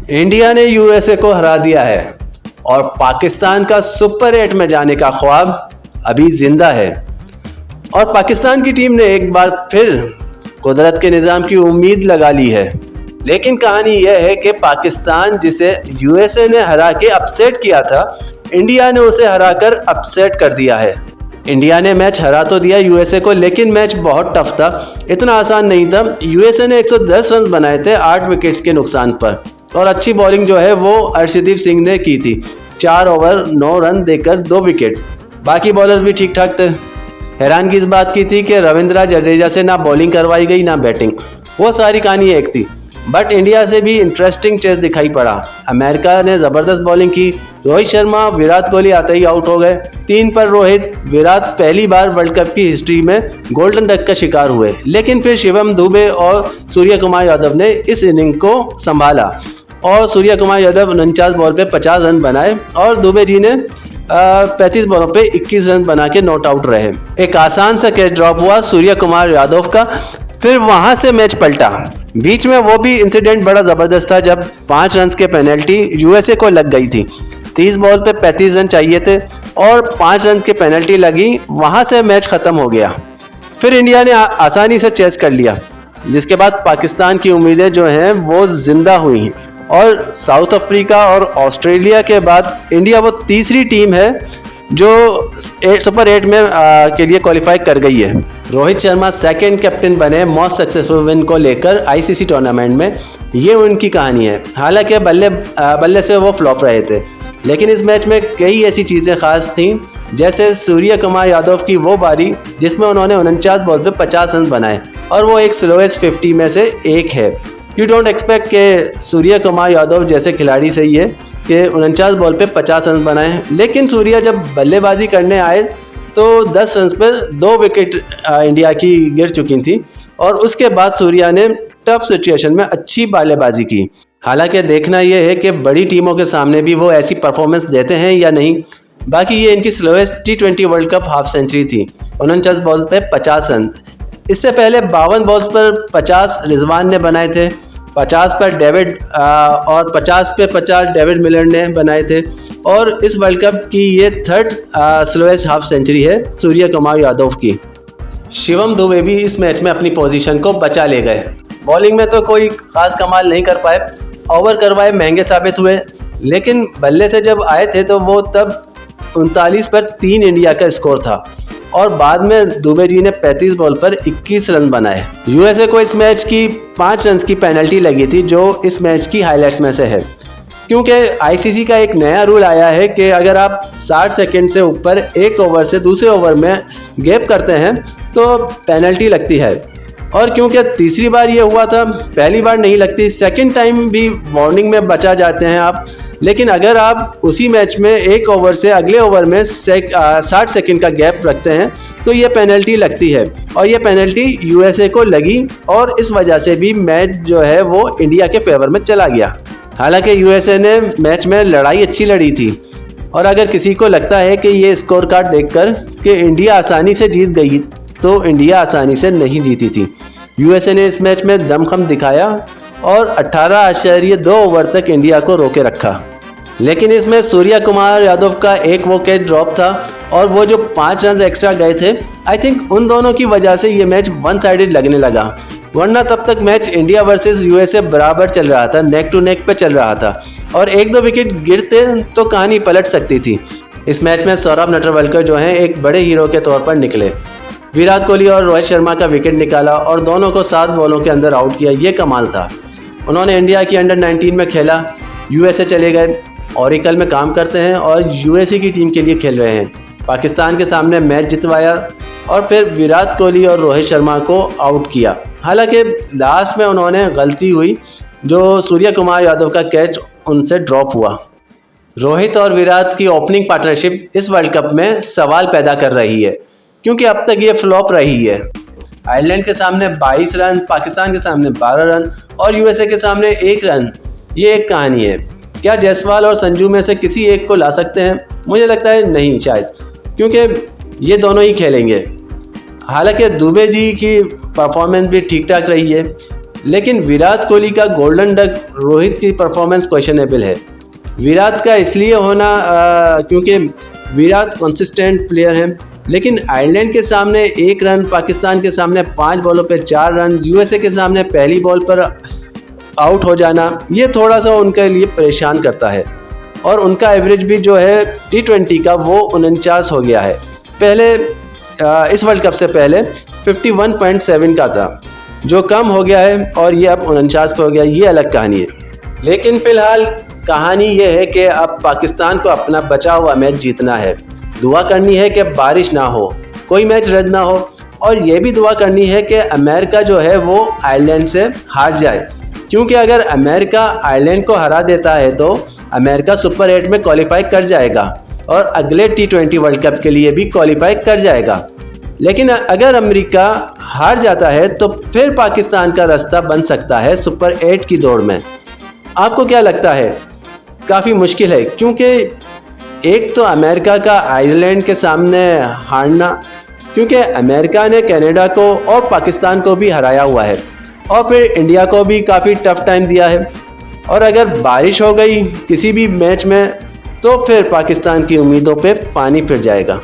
India ने USA को हरा दिया है और पाकिस्तान का सुपर 8 में जाने का ख्वाब अभी जिंदा है। और पाकिस्तान की टीम ने एक बार फिर कुदरत के निज़ाम की उम्मीद लगा ली है। लेकिन कहानी यह है कि पाकिस्तान जिसे यूएसए ने हरा के अपसेट किया था, इंडिया ने उसे हराकर अपसेट कर दिया है। इंडिया ने मैच हरा तो दिया यूएसए को, लेकिन मैच बहुत टफ था, इतना आसान नहीं था। यूएसए ने 110 रन बनाए थे 8 विकेट्स के नुकसान पर, और अच्छी बॉलिंग जो है वो अर्शदीप सिंह ने की थी। 4 ओवर 9 रन देकर 2 विकेट्स। बाकी बॉलर्स भी ठीक ठाक थे। हैरानगी इस बात की थी कि रविंद्र जडेजा से ना बॉलिंग करवाई गई ना बैटिंग। वो सारी कहानी एक थी। बट इंडिया से भी इंटरेस्टिंग चेस दिखाई पड़ा। अमेरिका ने ज़बरदस्त बॉलिंग की। रोहित शर्मा, विराट कोहली आते ही आउट हो गए। 3 पर रोहित, विराट पहली बार वर्ल्ड कप की हिस्ट्री में गोल्डन डक का शिकार हुए। लेकिन फिर शिवम दुबे और सूर्य कुमार यादव ने इस इनिंग को संभाला और सूर्य कुमार यादव 49 बॉल पे 50 रन बनाए और दुबे जी ने 35 बॉलों पे 21 रन बना के नॉट आउट रहे। एक आसान सा कैच ड्रॉप हुआ सूर्य कुमार यादव का, फिर वहां से मैच पलटा। बीच में वो भी इंसिडेंट बड़ा ज़बरदस्त था जब 5 रन के पेनल्टी यूएसए को लग गई थी। 30 बॉल पे 35 रन चाहिए थे और 5 रन की पेनल्टी लगी, वहां से मैच ख़त्म हो गया। फिर इंडिया ने आसानी से चेस कर लिया, जिसके बाद पाकिस्तान की उम्मीदें जो हैं वो ज़िंदा हुई और साउथ अफ्रीका और ऑस्ट्रेलिया के बाद इंडिया वो तीसरी टीम है जो सुपर 8 में के लिए क्वालिफाई कर गई है। रोहित शर्मा सेकंड कैप्टन बने मोस्ट सक्सेसफुल विन को लेकर आईसीसी टूर्नामेंट में। ये उनकी कहानी है। हालांकि बल्ले से वो फ्लॉप रहे थे, लेकिन इस मैच में कई ऐसी चीज़ें खास थीं, जैसे सूर्य कुमार यादव की वो बारी जिसमें उन्होंने 49 बॉल पे 50 रन बनाए और वो एक स्लोएस्ट 50 में से एक है। यू डोंट एक्सपेक्ट कि सूर्य कुमार यादव जैसे खिलाड़ी से ही है कि 49 बॉल पे 50 रन बनाए। लेकिन सूर्य जब बल्लेबाजी करने आए तो 10 रन पर 2 विकेट इंडिया की गिर चुकी थी और उसके बाद सूर्या ने टफ सिचुएशन में अच्छी बल्लेबाजी की। हालांकि देखना यह है कि बड़ी टीमों के सामने भी वो ऐसी परफॉर्मेंस देते हैं या नहीं। बाकी ये इनकी slowest T20 world cup half century थी, 49 बॉल पे 50 रन। इससे पहले 52 बॉल्स पर 50 रिजवान ने बनाए थे, 50 पर डेविड और 50 पे 50 डेविड मिलर ने बनाए थे। और इस वर्ल्ड कप की ये थर्ड स्लोएस्ट हाफ सेंचुरी है सूर्य कुमार यादव की। शिवम दुबे भी इस मैच में अपनी पोजीशन को बचा ले गए। बॉलिंग में तो कोई खास कमाल नहीं कर पाए, ओवर करवाए महंगे साबित हुए, लेकिन बल्ले से जब आए थे तो वो तब 39 पर 3 इंडिया का स्कोर था और बाद में दुबे जी ने 35 बॉल पर 21 रन बनाए। यूएसए को इस मैच की 5 रन की पेनल्टी लगी थी, जो इस मैच की हाइलाइट्स में से है, क्योंकि आईसीसी का एक नया रूल आया है कि अगर आप 60 सेकंड से ऊपर एक ओवर से दूसरे ओवर में गैप करते हैं तो पेनल्टी लगती है। और क्योंकि तीसरी बार ये हुआ था, पहली बार नहीं लगती, सेकंड टाइम भी वार्निंग में बचा जाते हैं आप। लेकिन अगर आप उसी मैच में एक ओवर से अगले ओवर में 60 सेकंड का गैप रखते हैं तो ये पेनल्टी लगती है और ये पेनल्टी यूएसए को लगी और इस वजह से भी मैच जो है वो इंडिया के फेवर में चला गया। हालांकि यूएसए ने मैच में लड़ाई अच्छी लड़ी थी और अगर किसी को लगता है कि ये स्कोर कार्ड देखकर कि इंडिया आसानी से जीत गई, तो इंडिया आसानी से नहीं जीती थी। यूएसए ने इस मैच में दमखम दिखाया और 18.2 ओवर तक इंडिया को रोके रखा। लेकिन इसमें सूर्य कुमार यादव का एक विकेट ड्रॉप था और वो जो 5 रन एक्स्ट्रा गए थे, आई थिंक उन दोनों की वजह से ये मैच वन साइडेड लगने लगा। वरना तब तक मैच इंडिया वर्सेस यूएसए बराबर चल रहा था, नेक टू नेक पे चल रहा था और 1-2 विकेट गिरते तो कहानी पलट सकती थी। इस मैच में सौरभ नटवलकर जो हैं एक बड़े हीरो के तौर पर निकले। विराट कोहली और रोहित शर्मा का विकेट निकाला और दोनों को 7 बॉलों के अंदर आउट किया। ये कमाल था। उन्होंने इंडिया की अंडर 19 में खेला, यूएसए चले गए, ओरेकल में काम करते हैं और यूएसए की टीम के लिए खेल रहे हैं। पाकिस्तान के सामने मैच जितवाया और फिर विराट कोहली और रोहित शर्मा को आउट किया। हालांकि लास्ट में उन्होंने गलती हुई, जो सूर्य कुमार यादव का कैच उनसे ड्रॉप हुआ। रोहित और विराट की ओपनिंग पार्टनरशिप इस वर्ल्ड कप में सवाल पैदा कर रही है, क्योंकि अब तक ये फ्लॉप रही है। आयरलैंड के सामने 22 रन, पाकिस्तान के सामने 12 रन और यूएसए के सामने 1 रन। ये एक कहानी है। क्या जायसवाल और संजू में से किसी एक को ला सकते हैं? मुझे लगता है नहीं, शायद, क्योंकि ये दोनों ही खेलेंगे। हालांकि दुबे जी की परफॉर्मेंस भी ठीक ठाक रही है, लेकिन विराट कोहली का गोल्डन डक रोहित की परफॉर्मेंस क्वेश्चनेबल है। विराट का इसलिए होना क्योंकि विराट कंसिस्टेंट प्लेयर है, लेकिन आयरलैंड के सामने 1 रन, पाकिस्तान के सामने 5 बॉलों पे 4 रन, यूएसए के सामने पहली बॉल पर आउट हो जाना, ये थोड़ा सा उनके लिए परेशान करता है। और उनका एवरेज भी जो है T20 का वो 49 हो गया है। पहले इस वर्ल्ड कप से पहले 51.7 का था, जो कम हो गया है और ये अब 49 पे हो गया। ये अलग कहानी है। लेकिन फ़िलहाल कहानी ये है कि अब पाकिस्तान को अपना बचा हुआ मैच जीतना है। दुआ करनी है कि बारिश ना हो, कोई मैच रद्द ना हो, और ये भी दुआ करनी है कि अमेरिका जो है वो आयरलैंड से हार जाए, क्योंकि अगर अमेरिका आयरलैंड को हरा देता है तो अमेरिका सुपर 8 में क्वालिफाई कर जाएगा और अगले T20 वर्ल्ड कप के लिए भी क्वालिफाई कर जाएगा। लेकिन अगर अमेरिका हार जाता है तो फिर पाकिस्तान का रास्ता बन सकता है सुपर 8 की दौड़ में। आपको क्या लगता है? काफ़ी मुश्किल है, क्योंकि एक तो अमेरिका का आयरलैंड के सामने हारना, क्योंकि अमेरिका ने कनाडा को और पाकिस्तान को भी हराया हुआ है और फिर इंडिया को भी काफ़ी टफ टाइम दिया है। और अगर बारिश हो गई किसी भी मैच में तो फिर पाकिस्तान की उम्मीदों पे पानी फिर जाएगा।